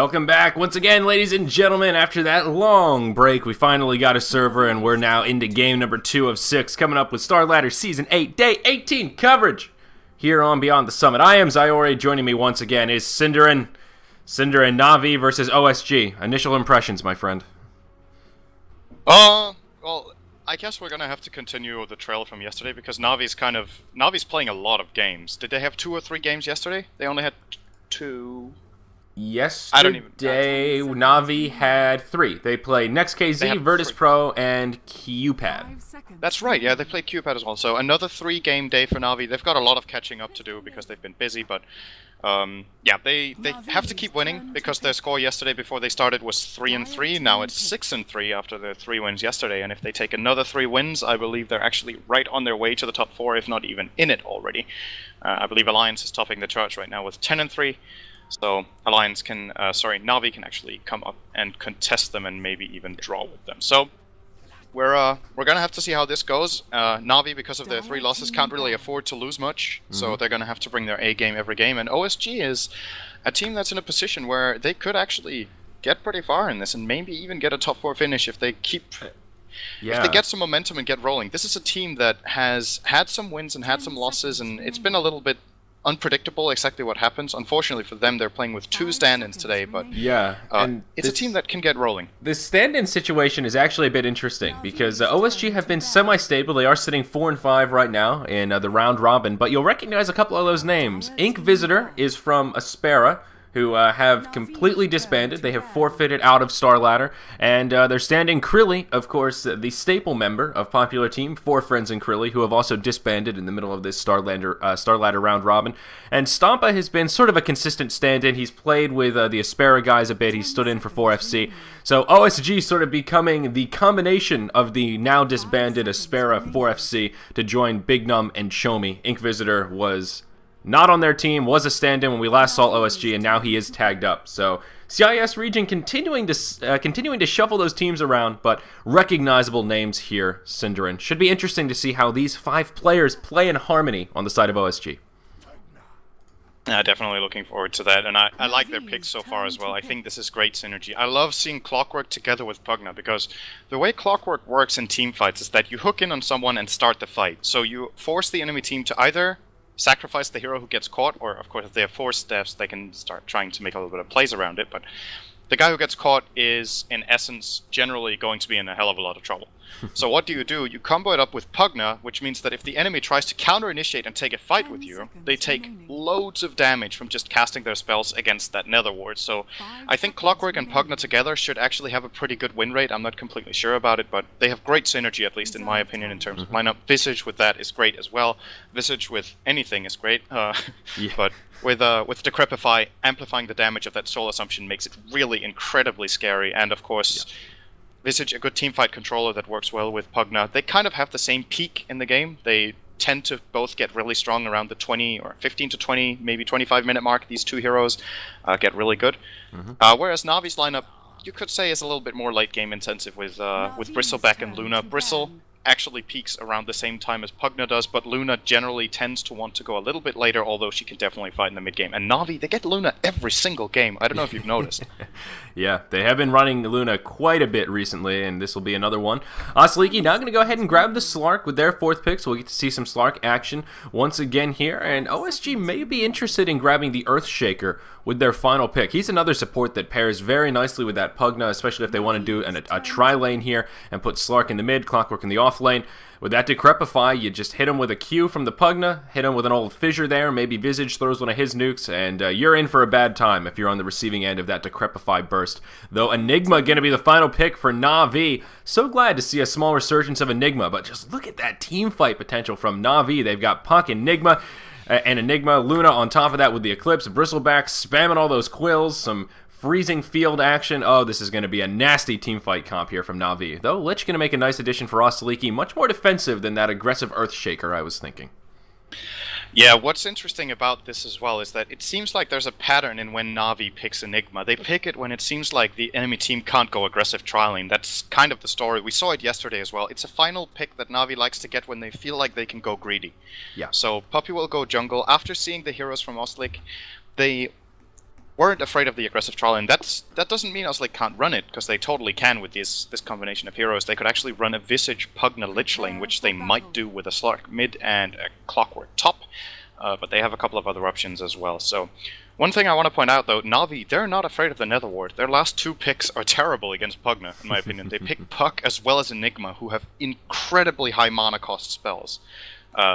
Welcome back once again, ladies and gentlemen. After that long break, we finally got a server, and we're now into game number 2 of 6, coming up with Starladder Season 8, Day 18 coverage here on Beyond the Summit. I am Zyori. Joining me once again is Cinderin. Cinderin, Na'Vi versus OSG. Initial impressions, my friend. Well, I guess we're gonna have to continue the trail from yesterday because Na'Vi's playing a lot of games. Did they have 2 or 3 games yesterday? They only had 2. Yesterday, Na'Vi had 3. They played NextKZ, Virtus Pro, and QPad. That's right, yeah, they played QPad as well. So another 3-game day for Na'Vi. They've got a lot of catching up to do because they've been busy, but yeah, they have to keep winning because their score yesterday before they started was 3-3. Now it's 6-3 after their 3 wins yesterday, and if they take another 3 wins, I believe they're actually right on their way to the top 4, if not even in it already. I believe Alliance is topping the charts right now with 10-3. So Na'Vi can actually come up and contest them and maybe even draw with them. So we're gonna have to see how this goes. Na'Vi, because of their 3 losses, can't really afford to lose much, so they're gonna have to bring their A game every game. And OSG is a team that's in a position where they could actually get pretty far in this and maybe even get a top 4 finish if they keep. If they get some momentum and get rolling. This is a team that has had some wins and had some losses, and it's been a little bit unpredictable exactly what happens. Unfortunately for them, they're playing with 2 stand-ins today, but it's a team that can get rolling. This stand-in situation is actually a bit interesting because OSG have been semi-stable. They are sitting 4-5 right now in the round robin, but you'll recognize a couple of those names. Ink Visitor is from Aspera, who have completely disbanded. They have forfeited out of Starladder, and they're standing Krilly, of course, the staple member of Popular Team, 4 Friends and Krilly, who have also disbanded in the middle of this Starladder round robin. And Stompa has been sort of a consistent stand-in. He's played with the Aspera guys a bit. He's stood in for 4FC. So OSG sort of becoming the combination of the now disbanded Aspera 4FC to join Big Num and Chomi. Ink Visitor was not on their team, was a stand-in when we last saw OSG, and now he is tagged up. So CIS region continuing to shuffle those teams around, but recognizable names here, Cinderin. Should be interesting to see how these 5 players play in harmony on the side of OSG. Definitely looking forward to that, and I like their picks so far as well. I think this is great synergy. I love seeing Clockwork together with Pugna, because the way Clockwork works in team fights is that you hook in on someone and start the fight. So you force the enemy team to either sacrifice the hero who gets caught, or of course if they have 4 steps they can start trying to make a little bit of plays around it, but the guy who gets caught is in essence generally going to be in a hell of a lot of trouble. So what do? You combo it up with Pugna, which means that if the enemy tries to counter-initiate and take a fight with you, they take loads of damage from just casting their spells against that Nether Ward. So I think Clockwork and Pugna together should actually have a pretty good win rate. I'm not completely sure about it, but they have great synergy, at least in my opinion, in terms of lineup. Visage with that is great as well. Visage with anything is great, but with Decrepify, amplifying the damage of that Soul Assumption makes it really incredibly scary, and of course Visage, a good teamfight controller that works well with Pugna. They kind of have the same peak in the game. They tend to both get really strong around the 20 or 15 to 20, maybe 25 minute mark. These 2 heroes get really good. Whereas Na'Vi's lineup, you could say, is a little bit more late game intensive with Bristleback and Luna. Bristle actually peaks around the same time as Pugna does, but Luna generally tends to want to go a little bit later, although she can definitely fight in the mid game. And Na'Vi, they get Luna every single game. I don't know if you've noticed. Yeah, they have been running Luna quite a bit recently, and this will be another one. Sleeky now going to go ahead and grab the Slark with their 4th pick, so we'll get to see some Slark action once again here. And OSG may be interested in grabbing the Earthshaker with their final pick. He's another support that pairs very nicely with that Pugna, especially if they want to do a tri-lane here and put Slark in the mid, Clockwork in the off lane. With that Decrepify, you just hit him with a Q from the Pugna, hit him with an old Fissure there, maybe Visage throws one of his nukes, and you're in for a bad time if you're on the receiving end of that Decrepify burst. Though Enigma going to be the final pick for Na'Vi. So glad to see a small resurgence of Enigma, but just look at that team fight potential from Na'Vi. They've got Puck, Enigma, Luna on top of that with the Eclipse, Bristleback spamming all those quills, some freezing field action. Oh, this is going to be a nasty teamfight comp here from Na'Vi. Though Lich going to make a nice addition for Osaliki, much more defensive than that aggressive Earthshaker I was thinking. Yeah, what's interesting about this as well is that it seems like there's a pattern in when Na'Vi picks Enigma. They pick it when it seems like the enemy team can't go aggressive trialing. That's kind of the story. We saw it yesterday as well. It's a final pick that Na'Vi likes to get when they feel like they can go greedy. Yeah. So Puppy will go jungle. After seeing the heroes from Oslik, they weren't afraid of the aggressive trial, and that doesn't mean Oslick can't run it, because they totally can with this combination of heroes. They could actually run a Visage Pugna Lich Lane, which they might do with a Slark mid and a Clockwork top, but they have a couple of other options as well. So one thing I want to point out, though, Na'Vi, they're not afraid of the Nether Ward. Their last 2 picks are terrible against Pugna, in my opinion. They pick Puck as well as Enigma, who have incredibly high mana cost spells.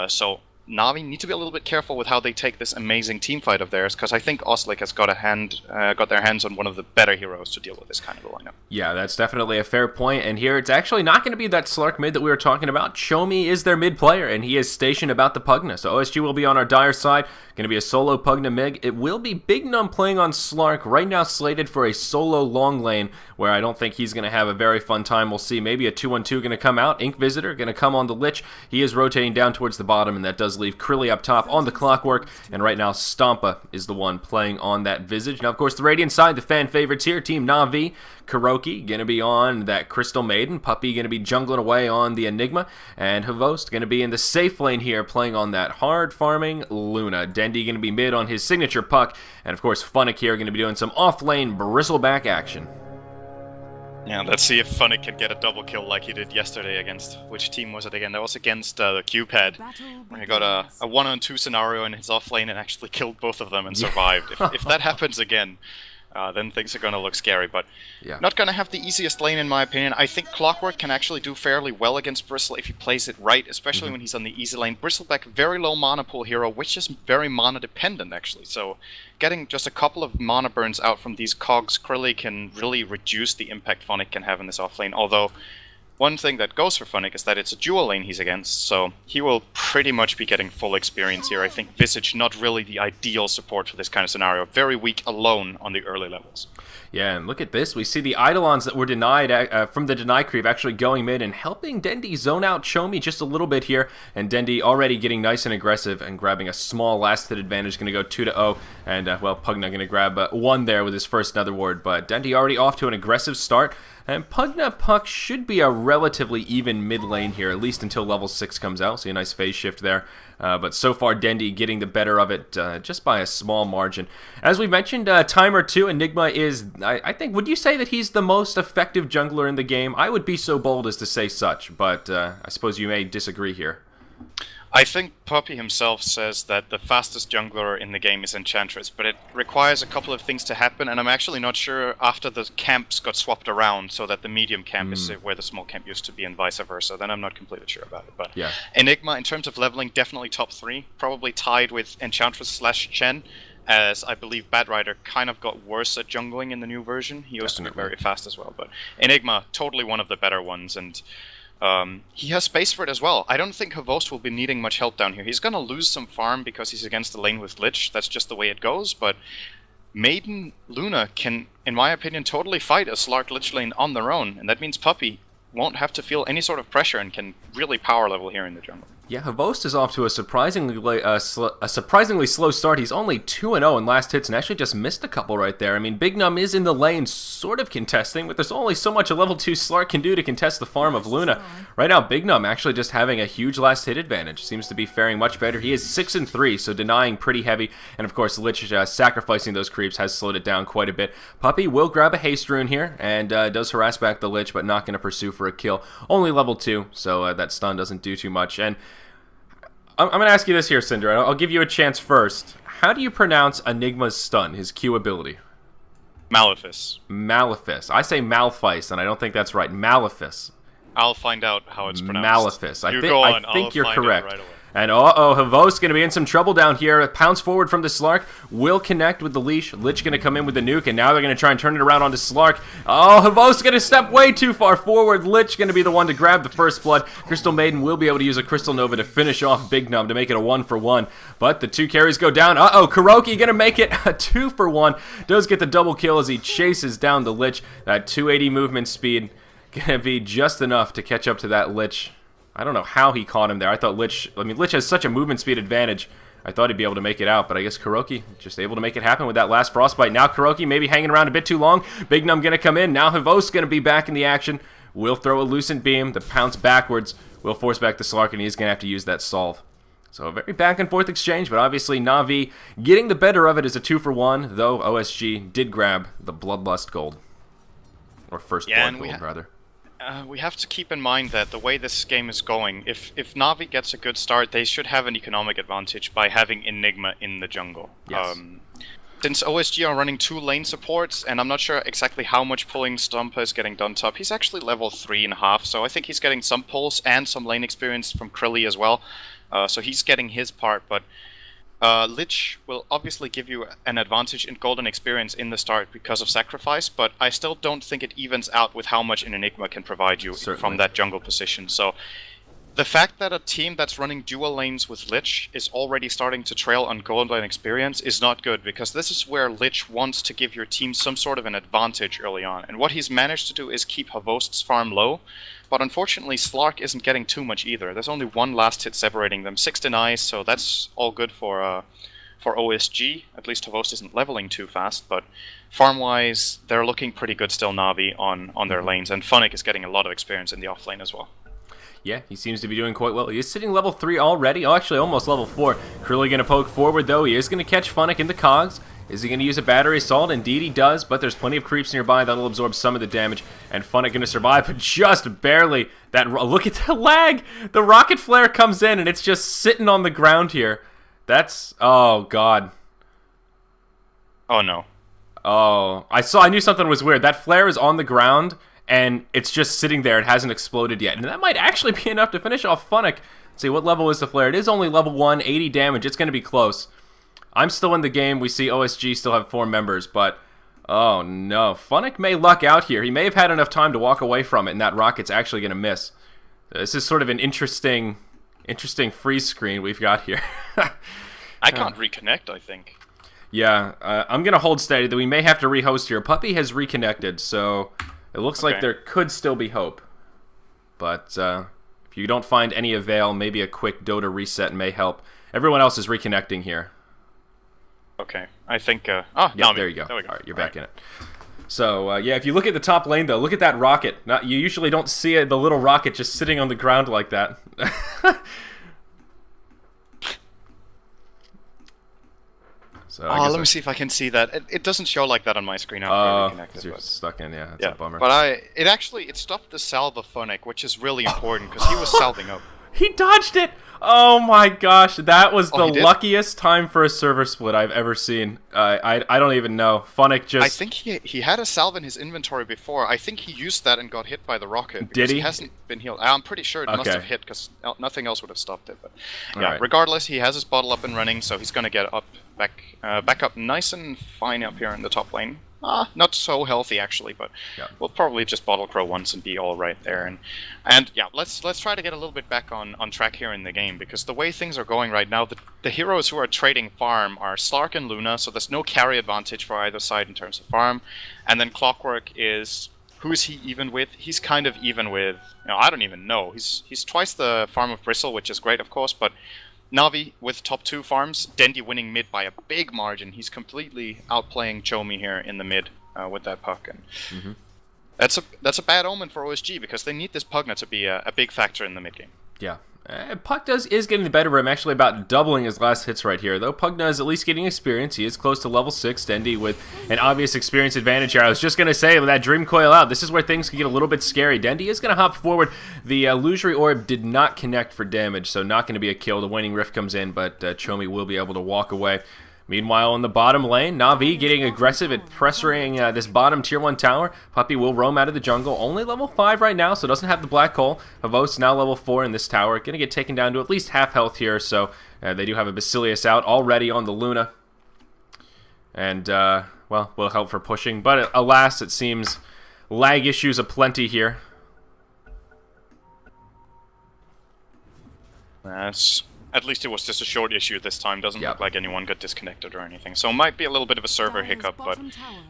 So Na'Vi need to be a little bit careful with how they take this amazing team fight of theirs, because I think Oslick has got their hands on one of the better heroes to deal with this kind of a lineup. Yeah, that's definitely a fair point, and here it's actually not going to be that Slark mid that we were talking about. Chomi is their mid player, and he is stationed about the Pugna, so OSG will be on our dire side. Going to be a solo Pugna Mig. It will be Big Num playing on Slark, right now slated for a solo long lane, where I don't think he's going to have a very fun time. We'll see maybe a 2-1-2 going to come out. Ink Visitor going to come on the Lich. He is rotating down towards the bottom, and that does leave Krilly up top on the Clockwork, and right now Stompa is the one playing on that Visage. Now, of course, the Radiant side, the fan favorites here, Team Na'Vi. Kuroki going to be on that Crystal Maiden. Puppy going to be jungling away on the Enigma. And Havost going to be in the safe lane here, playing on that hard farming Luna. Dendy going to be mid on his signature Puck. And of course, Funnick here going to be doing some off-lane bristleback action. Yeah, let's see if Funnick can get a double kill like he did yesterday against... Which team was it again? That was against the Q-Pad, where he got a 1-on-2 scenario in his off-lane and actually killed both of them and survived. If that happens again, then things are going to look scary, but not going to have the easiest lane in my opinion. I think Clockwork can actually do fairly well against Bristle if he plays it right, especially when he's on the easy lane. Bristleback, very low mana pool hero, which is very mana dependent actually, so getting just a couple of mana burns out from these cogs, Krilly can really reduce the impact Funnick can have in this off lane, although one thing that goes for Funnick is that it's a dual lane he's against, so he will pretty much be getting full experience here. I think Visage not really the ideal support for this kind of scenario. Very weak alone on the early levels. Yeah, and look at this. We see the Eidolons that were denied from the deny creep actually going mid and helping Dendy zone out Chomi just a little bit here. And Dendy already getting nice and aggressive and grabbing a small last hit advantage. Going to go 2-0. And, well, Pugna going to grab 1 there with his first Nether Ward. But Dendy already off to an aggressive start. And Pugna Puck should be a relatively even mid lane here, at least until level 6 comes out. See a nice phase shift there. But so far, Dendy getting the better of it just by a small margin. As we mentioned, Timer 2, Enigma is, I think, would you say that he's the most effective jungler in the game? I would be so bold as to say such, but I suppose you may disagree here. I think Puppy himself says that the fastest jungler in the game is Enchantress, but it requires a couple of things to happen, and I'm actually not sure after the camps got swapped around so that the medium camp is where the small camp used to be and vice versa, then I'm not completely sure about it. But yeah. Enigma, in terms of leveling, definitely top 3, probably tied with Enchantress/Chen, as I believe Bad Rider kind of got worse at jungling in the new version. He used to be very fast as well, but Enigma, totally one of the better ones, and he has space for it as well. I don't think Havost will be needing much help down here. He's going to lose some farm because he's against the lane with Lich. That's just the way it goes, but Maiden Luna can, in my opinion, totally fight a Slark Lich lane on their own, and that means Puppy won't have to feel any sort of pressure and can really power level here in the jungle. Yeah, Havost is off to a surprisingly slow start. He's only 2-0 in last hits and actually just missed a couple right there. I mean, Big Num is in the lane sort of contesting, but there's only so much a level 2 Slark can do to contest the farm of Luna. Right now, Big Num actually just having a huge last hit advantage. Seems to be faring much better. He is 6-3, so denying pretty heavy. And of course, Lich sacrificing those creeps has slowed it down quite a bit. Puppy will grab a haste rune here and does harass back the Lich, but not going to pursue for a kill. Only level 2, so that stun doesn't do too much. And I'm going to ask you this here, Cinder. I'll give you a chance first. How do you pronounce Enigma's stun, his Q ability? Malefice. Malefice. I say Malphite, and I don't think that's right. Malefice. I'll find out how it's pronounced. Malefice. I think you're correct. Right away. And Havost going to be in some trouble down here. Pounce forward from the Slark. Will connect with the leash. Lich going to come in with the nuke, and now they're going to try and turn it around onto Slark. Oh, Havost going to step way too far forward. Lich going to be the one to grab the first blood. Crystal Maiden will be able to use a Crystal Nova to finish off Big Num to make it a 1-for-1. But the 2 carries go down. Kuroki going to make it a 2-for-1. Does get the double kill as he chases down the Lich. That 280 movement speed going to be just enough to catch up to that Lich. I don't know how he caught him there. I thought Lich has such a movement speed advantage. I thought he'd be able to make it out, but I guess Kuroki just able to make it happen with that last Frostbite. Now Kuroki maybe hanging around a bit too long. Big Num going to come in. Now Havost going to be back in the action. Will throw a Lucent Beam. The pounce backwards will force back the Slark, and he's going to have to use that solve. So a very back and forth exchange, but obviously Na'Vi getting the better of it is a 2-for-1, though OSG did grab the Bloodlust gold. Or first blood gold, rather. We have to keep in mind that the way this game is going, if Na'Vi gets a good start, they should have an economic advantage by having Enigma in the jungle. Yes. Since OSG are running 2 lane supports, and I'm not sure exactly how much pulling Stomper is getting done top, he's actually level 3.5, so I think he's getting some pulls and some lane experience from Krilly as well. So he's getting his part, but Lich will obviously give you an advantage in golden experience in the start because of sacrifice, but I still don't think it evens out with how much an Enigma can provide you from that jungle position. So the fact that a team that's running dual lanes with Lich is already starting to trail on golden experience is not good, because this is where Lich wants to give your team some sort of an advantage early on. And what he's managed to do is keep Havost's farm low, but unfortunately Slark isn't getting too much either. There's only one last hit separating them, 6 denies, so that's all good for OSG. At least Havost isn't leveling too fast, but farm-wise, they're looking pretty good still, Na'Vi, on their lanes, and Funnick is getting a lot of experience in the off-lane as well. Yeah, he seems to be doing quite well. He is sitting level 3 already. Oh, actually, almost level 4. Krilly going to poke forward, though. He is going to catch Funnick in the cogs. Is he going to use a battery assault? Indeed he does, but there's plenty of creeps nearby. That'll absorb some of the damage, and Funnick going to survive, but just barely. Look at the lag! The rocket flare comes in, and it's just sitting on the ground here. That's... oh, God. Oh, no. Oh, I knew something was weird. That flare is on the ground, and it's just sitting there. It hasn't exploded yet. And that might actually be enough to finish off Funnick. Let's see, what level is the flare? It is only level 1, 80 damage. It's going to be close. I'm still in the game. We see OSG still have 4 members, but... oh, no. Funnick may luck out here. He may have had enough time to walk away from it, and that rocket's actually going to miss. This is sort of an interesting freeze screen we've got here. I can't reconnect, I think. Yeah, I'm going to hold steady that we may have to rehost here. Puppy has reconnected, so... it looks like there could still be hope. But if you don't find any avail, maybe a quick DotA reset may help. Everyone else is reconnecting here. Okay, I think... yeah, there you go. There we go. All right, you're back in it. So, yeah, if you look at the top lane, though, look at that rocket. You usually don't see the little rocket just sitting on the ground like that. So, let me see if I can see that. It doesn't show like that on my screen after reconnected. You're stuck in, yeah. That's a bummer. But it stopped the salve of Funnick, which is really important, because he was salving up. He dodged it! Oh my gosh, that was the luckiest time for a server split I've ever seen. I don't even know. Funnick just... I think he had a salve in his inventory before. I think he used that and got hit by the rocket. Did he? He hasn't been healed. I'm pretty sure it must have hit, because nothing else would have stopped it. But yeah, regardless, he has his bottle up and running, so he's going to get back up nice and fine up here in the top lane. Not so healthy actually, but we'll probably just bottle crow once and be all right there. And yeah, let's try to get a little bit back on track here in the game, because the way things are going right now, the heroes who are trading farm are Slark and Luna, so there's no carry advantage for either side in terms of farm. And then Clockwork is... who is he even with? He's kind of even with... I don't even know. He's twice the farm of Bristle, which is great, of course, but... Na'Vi with top 2 farms, Dendi winning mid by a big margin. He's completely outplaying Chomi here in the mid with that puck. And that's a bad omen for OSG, because they need this Pugna to be a big factor in the mid game. Yeah. Puck is getting the better of him, actually about doubling his last hits right here, though. Pugna is at least getting experience. He is close to level 6. Dendi with an obvious experience advantage here. I was just going to say, with that Dream Coil out, this is where things can get a little bit scary. Dendi is going to hop forward. The Illusory Orb did not connect for damage, so not going to be a kill. The Waning Rift comes in, but Chomi will be able to walk away. Meanwhile, in the bottom lane, Na'Vi getting aggressive at pressuring this bottom tier 1 tower. Puppy will roam out of the jungle. Only level 5 right now, so doesn't have the black hole. Havost now level 4 in this tower. Going to get taken down to at least half health here, so they do have a Basilius out already on the Luna. And, well, will help for pushing. But alas, it seems lag issues aplenty here. At least it was just a short issue this time. Doesn't look like anyone got disconnected or anything. So it might be a little bit of a server hiccup, but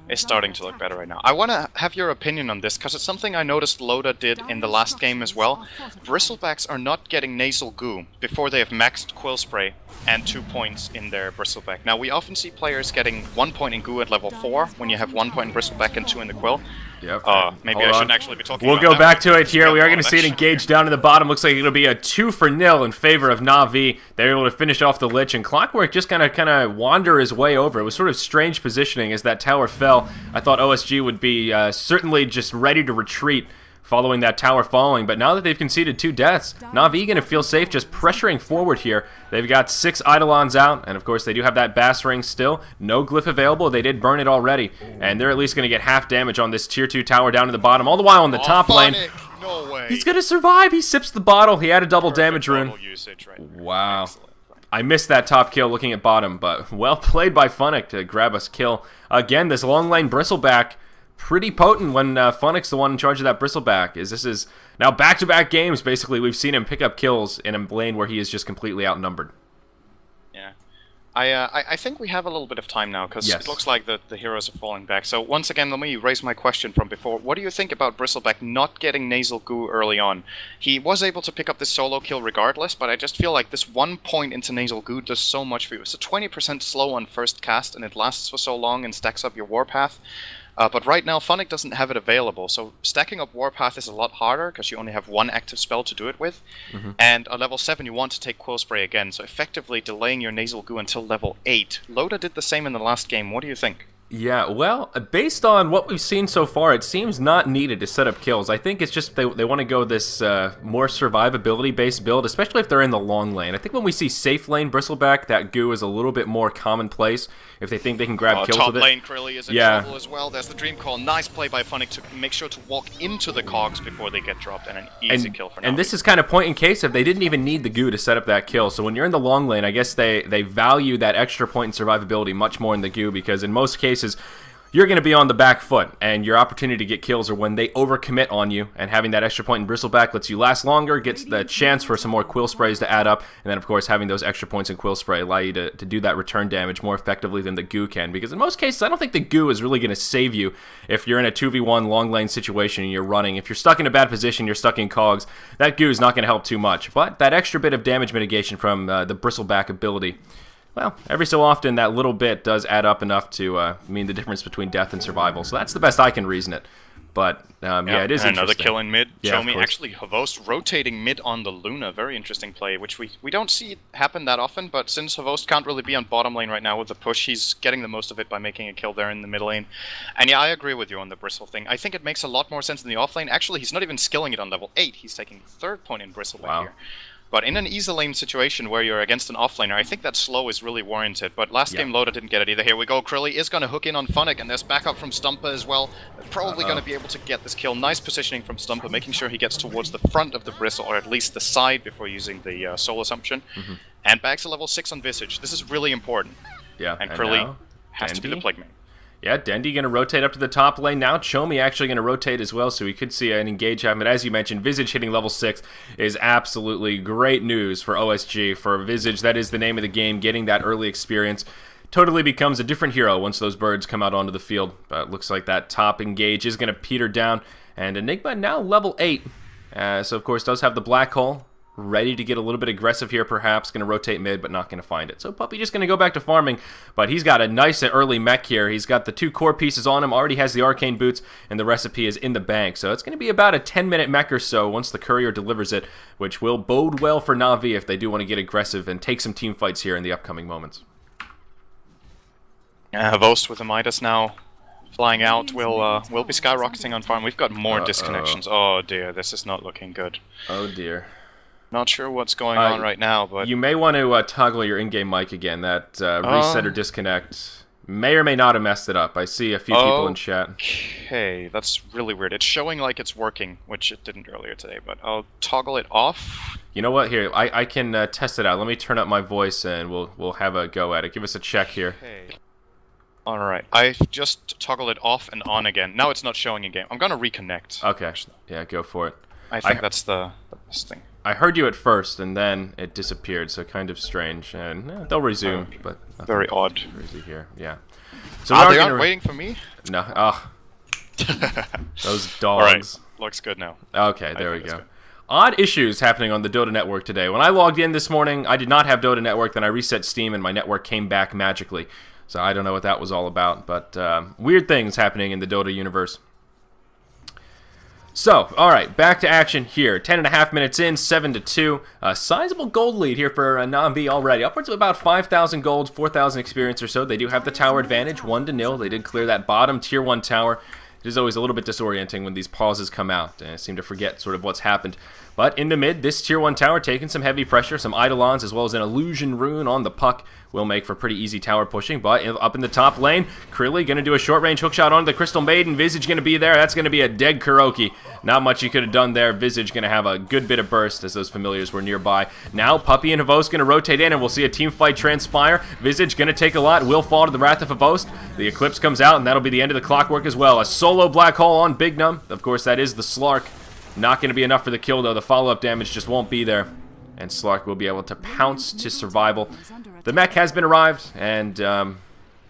it's starting to look better right now. I want to have your opinion on this, because it's something I noticed Loda did in the last game as well. Bristlebacks are not getting nasal goo before they have maxed Quill Spray and 2 points in their Bristleback. Now, we often see players getting 1 point in goo at level 4 when you have 1 point in Bristleback and 2 in the Quill. Yep. Maybe I shouldn't actually be talking We'll about go that. back to it here. We are going to Damage. see it engage down in the bottom. Looks like it'll be a 2-0 in favor of Na'Vi. They're able to finish off the Lich, and Clockwork just kind of wander his way over. It was sort of strange positioning as that tower fell. I thought OSG would be certainly just ready to retreat following that tower falling, but now that they've conceded 2 deaths, Na'Vi going to feel safe just pressuring forward here. They've got 6 Eidolons out, and of course they do have that Bass Ring still. No glyph available. They did burn it already, and they're at least going to get half damage on this tier 2 tower down to the bottom, all the while on the top lane. No way. He's going to survive. He sips the bottle. He had a double damage rune. Wow. Excellent. I missed that top kill looking at bottom, but well played by Funnick to grab us kill. Again, this long lane Bristleback, pretty potent when Funnick's the one in charge of that Bristleback. This is now back-to-back games, basically, we've seen him pick up kills in a lane where he is just completely outnumbered. Yeah. I think we have a little bit of time now, because it looks like the heroes are falling back. So once again, let me raise my question from before. What do you think about Bristleback not getting Nasal Goo early on? He was able to pick up this solo kill regardless, but I just feel like this 1 point into Nasal Goo does so much for you. It's a 20% slow on first cast, and it lasts for so long and stacks up your Warpath. But right now, Funnick doesn't have it available, so stacking up Warpath is a lot harder, because you only have 1 active spell to do it with. And at level 7, you want to take Quill Spray again, so effectively delaying your Nasal Goo until level 8. Loda did the same in the last game. What do you think? Yeah, well, based on what we've seen so far, it seems not needed to set up kills. I think it's just they want to go this more survivability-based build, especially if they're in the long lane. I think when we see safe lane Bristleback, that goo is a little bit more commonplace if they think they can grab kills with it. Top lane Krilly is in trouble as well. There's the Dream Call. Nice play by Funnick to make sure to walk into the cogs before they get dropped, and an easy kill for now. And this is kind of point in case if they didn't even need the goo to set up that kill. So when you're in the long lane, I guess they value that extra point in survivability much more in the goo, because in most cases, you're going to be on the back foot, and your opportunity to get kills are when they overcommit on you, and having that extra point in Bristleback lets you last longer, gets the chance for some more Quill Sprays to add up, and then of course having those extra points in Quill Spray allow you to do that return damage more effectively than the goo can, because in most cases I don't think the goo is really going to save you if you're in a 2v1 long lane situation and you're running. If you're stuck in a bad position, you're stuck in cogs, that goo is not going to help too much, but that extra bit of damage mitigation from the Bristleback ability, well, every so often that little bit does add up enough to mean the difference between death and survival. So that's the best I can reason it. But yeah, it is another interesting. kill in mid. Yeah, Show me actually Havost rotating mid on the Luna. Very interesting play, which we don't see happen that often. But since Havost can't really be on bottom lane right now with the push, he's getting the most of it by making a kill there in the middle lane. And yeah, I agree with you on the Bristle thing. I think it makes a lot more sense in the off lane. Actually, he's not even skilling it on level 8. He's taking the 3rd point in Bristleback here. But in an easy lane situation where you're against an offlaner, I think that slow is really warranted. But last game, Loda didn't get it either. Here we go. Krilly is going to hook in on Funnick, and there's backup from Stumper as well. Probably going to be able to get this kill. Nice positioning from Stumper, making sure he gets towards the front of the Bristle, or at least the side before using the Soul Assumption. And back to level 6 on Visage. This is really important. Yeah, and Krilly has to be the Plague Man. Yeah, Dendy going to rotate up to the top lane. Now Chomi actually going to rotate as well, so we could see an engage happen. But as you mentioned, Visage hitting level 6 is absolutely great news for OSG. For Visage, that is the name of the game, getting that early experience. Totally becomes a different hero once those birds come out onto the field. But it looks like that top engage is going to peter down. And Enigma now level 8. So of course does have the black hole. Ready to get a little bit aggressive here, perhaps. Going to rotate mid, but not going to find it. So Puppy just going to go back to farming, but he's got a nice early mech here. He's got the 2 core pieces on him, already has the arcane boots, and the recipe is in the bank. So it's going to be about a 10-minute mech or so once the courier delivers it, which will bode well for Na'Vi if they do want to get aggressive and take some team fights here in the upcoming moments. Havost with the Midas now. Flying out, we'll be skyrocketing on farm. We've got more disconnections. Oh dear, this is not looking good. Oh dear. Not sure what's going on right now, but... You may want to toggle your in-game mic again. That reset or disconnect may or may not have messed it up. I see a few people in chat. Okay, that's really weird. It's showing like it's working, which it didn't earlier today, but I'll toggle it off. You know what? Here, I can test it out. Let me turn up my voice and we'll have a go at it. Give us a check here. Okay. Alright, I've just toggled it off and on again. Now it's not showing in game. I'm gonna reconnect. Okay, yeah, go for it. I think that's the best thing. I heard you at first, and then it disappeared, so kind of strange. And they'll resume, but very odd. Crazy here, yeah. So they aren't waiting for me. No, those dogs. All right, looks good now. Okay, there we go. Odd issues happening on the Dota network today. When I logged in this morning, I did not have Dota network. Then I reset Steam, and my network came back magically. So I don't know what that was all about, but weird things happening in the Dota universe. So, alright, back to action here. 10.5 minutes in, 7-2. A sizable gold lead here for Na'Vi already. Upwards of about 5,000 gold, 4,000 experience or so. They do have the tower advantage, 1-0. They did clear that bottom tier 1 tower. It is always a little bit disorienting when these pauses come out. I seem to forget sort of what's happened. But in the mid, this tier 1 tower taking some heavy pressure, some Eidolons as well as an illusion rune on the puck will make for pretty easy tower pushing. But up in the top lane, Krilly going to do a short range hookshot onto the Crystal Maiden. Visage going to be there. That's going to be a dead Kuroki. Not much you could have done there. Visage going to have a good bit of burst as those familiars were nearby. Now Puppey and Havost going to rotate in and we'll see a team fight transpire. Visage going to take a lot, will fall to the Wrath of Havost. The Eclipse comes out and that'll be the end of the clockwork as well. A solo black hole on Big Num. Of course that is the Slark. Not going to be enough for the kill though. The follow-up damage just won't be there. And Slark will be able to pounce to survival. The mech has been arrived, and,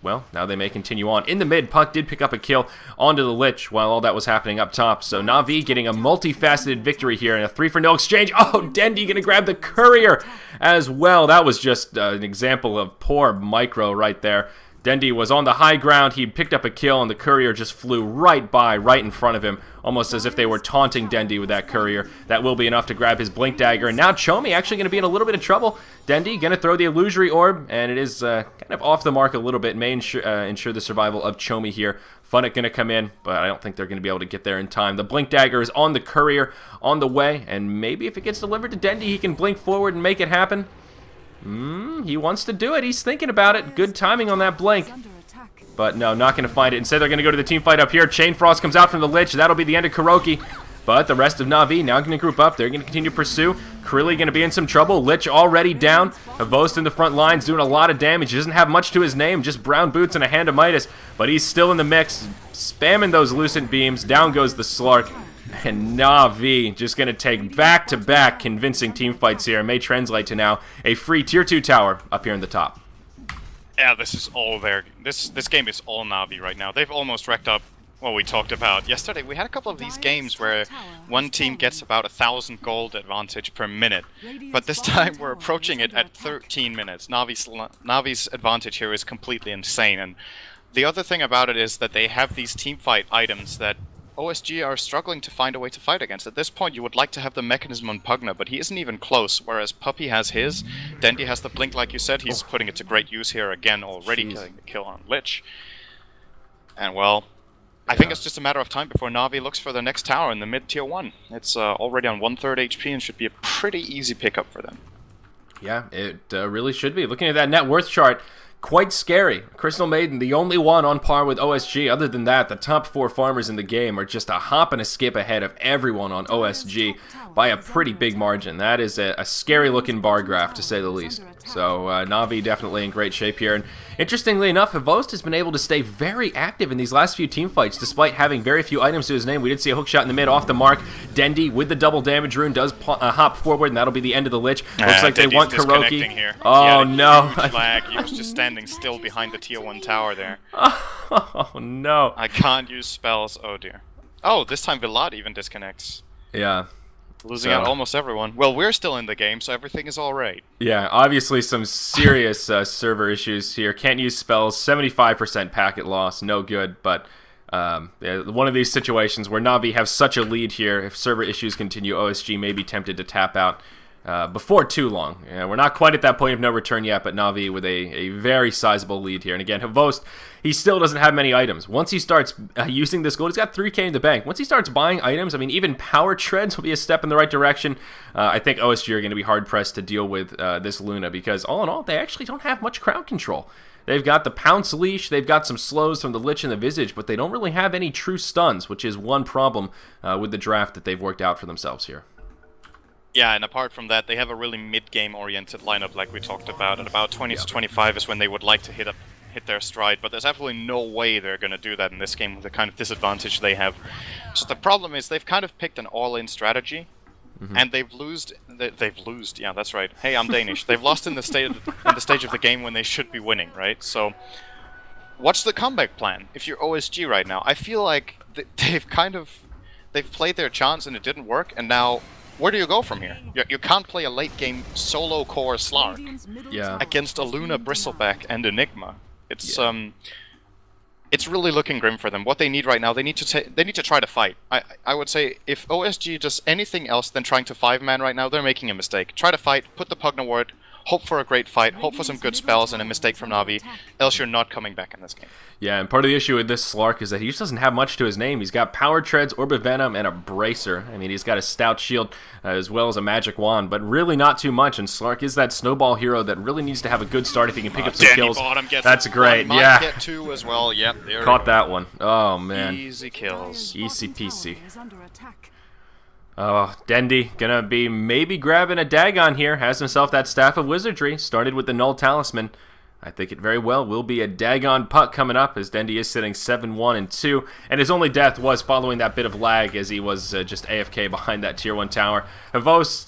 well, now they may continue on. In the mid, Puck did pick up a kill onto the Lich while all that was happening up top. So Na'Vi getting a multifaceted victory here in a 3-for-0 exchange. Oh, Dendi going to grab the Courier as well. That was just an example of poor micro right there. Dendi was on the high ground, he picked up a kill, and the Courier just flew right by, right in front of him, almost as if they were taunting Dendi with that Courier. That will be enough to grab his Blink Dagger, and now Chomi actually going to be in a little bit of trouble. Dendi going to throw the Illusory Orb, and it is kind of off the mark a little bit, may ensure the survival of Chomi here. Funnet going to come in, but I don't think they're going to be able to get there in time. The Blink Dagger is on the Courier, on the way, and maybe if it gets delivered to Dendi, he can blink forward and make it happen. He wants to do it. He's thinking about it. Good timing on that blink. But no, not going to find it. Instead, they're going to go to the team fight up here. Chain Frost comes out from the Lich. That'll be the end of Kuroki. But the rest of Na'Vi now going to group up. They're going to continue to pursue. Krilly going to be in some trouble. Lich already down. Havost in the front lines doing a lot of damage. He doesn't have much to his name. Just brown boots and a hand of Midas. But he's still in the mix. Spamming those Lucent Beams. Down goes the Slark. And Na'Vi just going to take back-to-back convincing team fights here. It may translate to now a free tier 2 tower up here in the top. Yeah, this is all there. This game is all Na'Vi right now. They've almost wrecked up what we talked about yesterday. We had a couple of these games where one team gets about 1,000 gold advantage per minute. But this time we're approaching it at 13 minutes. Na'Vi's advantage here is completely insane. And the other thing about it is that they have these team fight items that OSG are struggling to find a way to fight against. At this point, you would like to have the mechanism on Pugna, but he isn't even close, whereas Puppey has his. Dendi has the blink, like you said. He's putting it to great use here again already, getting the kill on Lich. And, well, I think it's just a matter of time before Na'Vi looks for the next tower in the mid-tier 1. It's already on 1/3 HP and should be a pretty easy pickup for them. Yeah, it really should be. Looking at that net worth chart, quite scary. Crystal Maiden, the only one on par with OSG. Other than that, the top 4 farmers in the game are just a hop and a skip ahead of everyone on OSG by a pretty big margin. That is a scary-looking bar graph, to say the least. So, Na'Vi definitely in great shape here. And interestingly enough, Havost has been able to stay very active in these last few team fights, despite having very few items to his name. We did see a hookshot in the mid off the mark. Dendi, with the double damage rune, does hop forward, and that'll be the end of the Lich. Looks like they want Kuroki. Here. Oh, no. Lag. He was just standing still behind the tier 1 tower there. Oh, no. I can't use spells. Oh, dear. Oh, this time Vlad even disconnects. Yeah. Losing out almost everyone. Well, we're still in the game, so everything is alright. Yeah, obviously some serious server issues here. Can't use spells, 75% packet loss, no good, but yeah, one of these situations where Na'Vi have such a lead here, if server issues continue, OSG may be tempted to tap out before too long. We're not quite at that point of no return yet, but Na'Vi with a very sizable lead here. And again, Havost, he still doesn't have many items. Once he starts using this gold, he's got 3k in the bank. Once he starts buying items, I mean, even power treads will be a step in the right direction. I think OSG are going to be hard-pressed to deal with this Luna, because all in all, they actually don't have much crowd control. They've got the Pounce Leash, they've got some slows from the Lich and the Visage, but they don't really have any true stuns, which is one problem with the draft that they've worked out for themselves here. Yeah, and apart from that, they have a really mid-game oriented lineup like we talked about. At about 20 to 25 is when they would like to hit their stride, but there's absolutely no way they're going to do that in this game with the kind of disadvantage they have. So the problem is they've kind of picked an all-in strategy, and they've lost. Yeah, that's right. Hey, I'm Danish. They've lost in the stage of the game when they should be winning, right? So what's the comeback plan if you're OSG right now? I feel like they've played their chance and it didn't work, and now where do you go from here? You can't play a late game solo core Slark against a Luna, Bristleback, and Enigma. It's it's really looking grim for them. What they need right now, they need to try to fight. I would say if OSG does anything else than trying to 5-man right now, they're making a mistake. Try to fight, put the Pugna ward, hope for a great fight, hope for some good spells and a mistake from Na'Vi, else you're not coming back in this game. Yeah, and part of the issue with this Slark is that he just doesn't have much to his name. He's got Power Treads, Orbit Venom, and a Bracer. I mean, he's got a Stout Shield as well as a Magic Wand, but really not too much, and Slark is that snowball hero that really needs to have a good start if he can pick up some kills. That's great, yeah. Get 2 as well, yep. Caught that one. Oh, man. Easy kills. Easy peasy. Oh, Dendy gonna be maybe grabbing a Dagon here. Has himself that Staff of Wizardry. Started with the Null Talisman. I think it very well will be a Dagon puck coming up, as Dendy is sitting 7-1-2, and his only death was following that bit of lag as he was just AFK behind that Tier 1 tower. Havos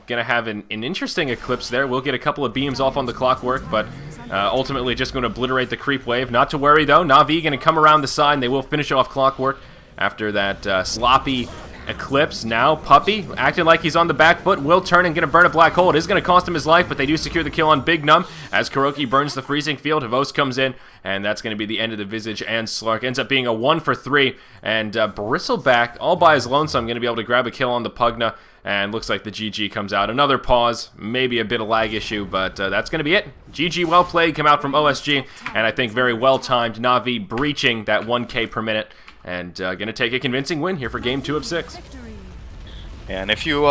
gonna have an interesting Eclipse there. We'll get a couple of beams off on the Clockwork, but ultimately just going to obliterate the creep wave. Not to worry though, Na'Vi gonna come around the side, and they will finish off Clockwork after that sloppy Eclipse. Now Puppy acting like he's on the back foot, will turn and gonna burn a black hole. It is gonna cost him his life, but they do secure the kill on Big Num as Kuroki burns the freezing field. Havos comes in, and that's gonna be the end of the Visage, and Slark ends up being a 1-for-3, and Bristleback all by his lonesome gonna be able to grab a kill on the Pugna, and looks like the GG comes out. Another pause, maybe a bit of lag issue, but that's gonna be it. GG, well played, come out from OSG, and I think very well timed. Na'Vi breaching that 1K per minute, and gonna take a convincing win here for game 2 of 6. Yeah, and if you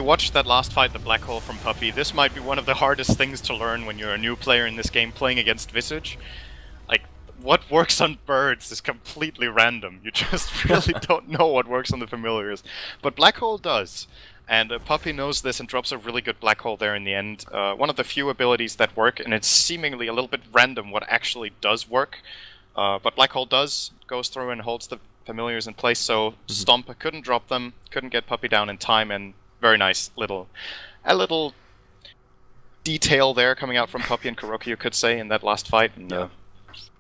watched that last fight, the Black Hole from Puppy, this might be one of the hardest things to learn when you're a new player in this game playing against Visage. Like, what works on birds is completely random. You just really don't know what works on the familiars. But Black Hole does. And Puppy knows this and drops a really good Black Hole there in the end. One of the few abilities that work, and it's seemingly a little bit random what actually does work. But Black Hole goes through and holds the familiars in place, so Stomp couldn't drop them, couldn't get Puppy down in time, and very nice little detail there coming out from Puppy and Kuroki, you could say, in that last fight. And,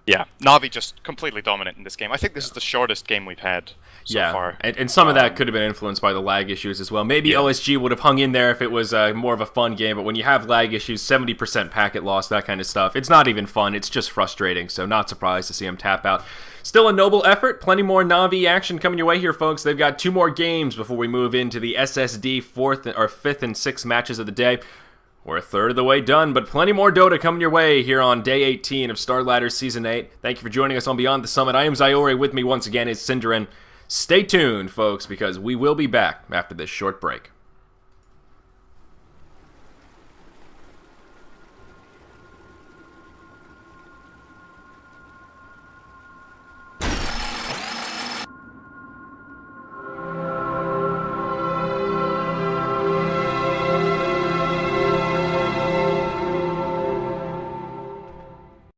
yeah, Na'Vi just completely dominant in this game. I think this is the shortest game we've had so far. And some of that could have been influenced by the lag issues as well. Maybe OSG would have hung in there if it was more of a fun game, but when you have lag issues, 70% packet loss, that kind of stuff, it's not even fun, it's just frustrating, so not surprised to see him tap out. Still a noble effort, plenty more Na'Vi action coming your way here, folks. They've got 2 more games before we move into the SSD 5th and 6th matches of the day. We're a third of the way done, but plenty more Dota coming your way here on Day 18 of Starladder Season 8. Thank you for joining us on Beyond the Summit. I am Zyori. With me once again is Cinderin. Stay tuned, folks, because we will be back after this short break.